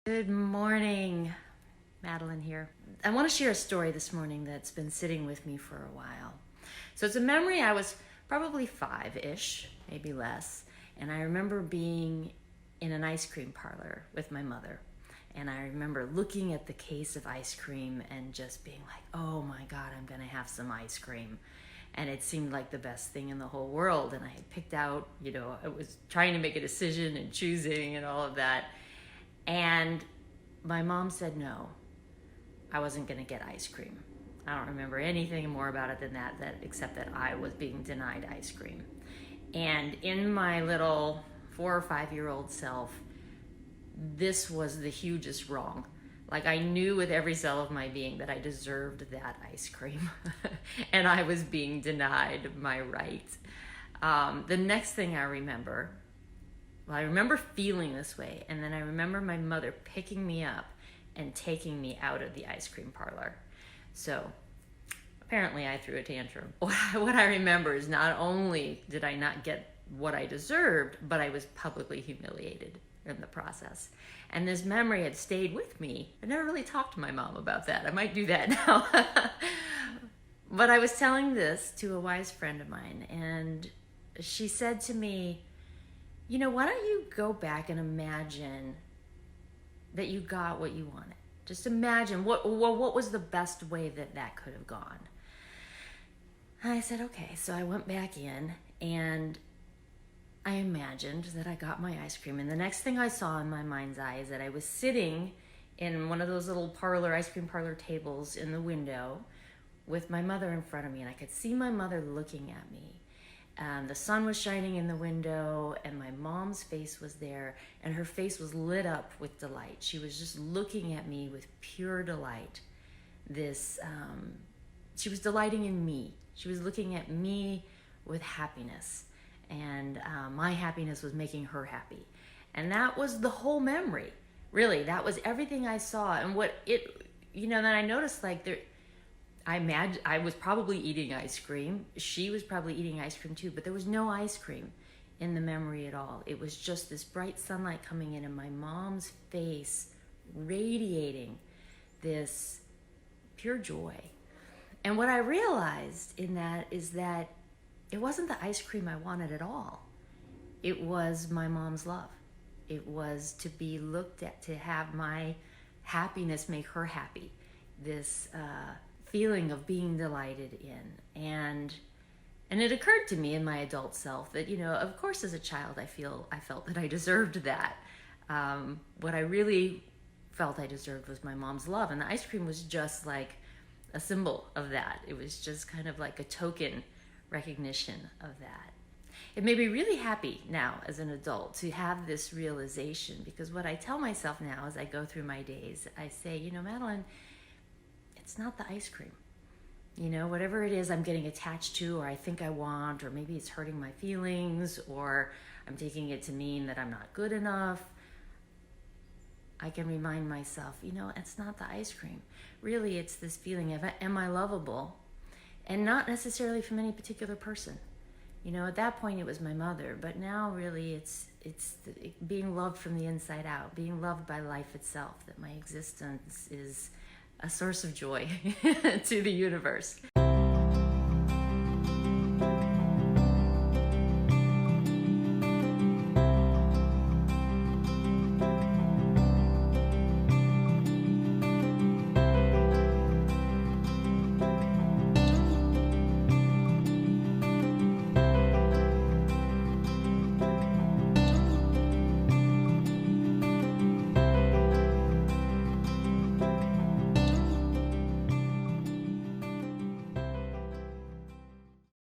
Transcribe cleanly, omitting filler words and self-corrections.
Good morning, Madeline here. I want to share a story this morning that's been sitting with me for a while. So it's a memory. I was probably 5-ish, maybe less, and I remember being in an ice cream parlor with my mother. And I remember looking at the case of ice cream and just being like, oh my God, I'm gonna have some ice cream. And it seemed like the best thing in the whole world. And I had picked out, I was trying to make a decision and choosing and all of that. And my mom said no, I wasn't gonna get ice cream. I don't remember anything more about it than that except that I was being denied ice cream. And in my little 4 or 5-year-old self, this was the hugest wrong. Like, I knew with every cell of my being that I deserved that ice cream and I was being denied my right. The next thing I remember feeling this way, and then I remember my mother picking me up and taking me out of the ice cream parlor. So apparently I threw a tantrum. What I remember is not only did I not get what I deserved, but I was publicly humiliated in the process. And this memory had stayed with me. I never really talked to my mom about that. I might do that now. But I was telling this to a wise friend of mine, and she said to me, why don't you go back and imagine that you got what you wanted? Just imagine what was the best way that could have gone. And I said, okay. So I went back in and I imagined that I got my ice cream. And the next thing I saw in my mind's eye is that I was sitting in one of those little ice cream parlor tables in the window with my mother in front of me. And I could see my mother looking at me. The sun was shining in the window and my mom's face was there, and her face was lit up with delight. She was just looking at me with pure delight. She was delighting in me. She was looking at me with happiness, and my happiness was making her happy. And that was the whole memory. Really, that was everything I saw. And then I noticed, I was probably eating ice cream. She was probably eating ice cream too, but there was no ice cream in the memory at all. It was just this bright sunlight coming in and my mom's face radiating this pure joy. And what I realized in that is that it wasn't the ice cream I wanted at all. It was my mom's love. It was to be looked at, to have my happiness make her happy. This feeling of being delighted in. And it occurred to me in my adult self that, of course as a child I felt that I deserved that. What I really felt I deserved was my mom's love, and the ice cream was just like a symbol of that. It was just kind of like a token recognition of that. It made me really happy now as an adult to have this realization, because what I tell myself now as I go through my days, I say, Madeline, it's not the ice cream. Whatever it is I'm getting attached to, or I think I want, or maybe it's hurting my feelings, or I'm taking it to mean that I'm not good enough, I can remind myself, it's not the ice cream. Really, it's this feeling of, am I lovable? And not necessarily from any particular person. At that point it was my mother, but now really it's being loved from the inside out, being loved by life itself, that my existence is a source of joy to the universe.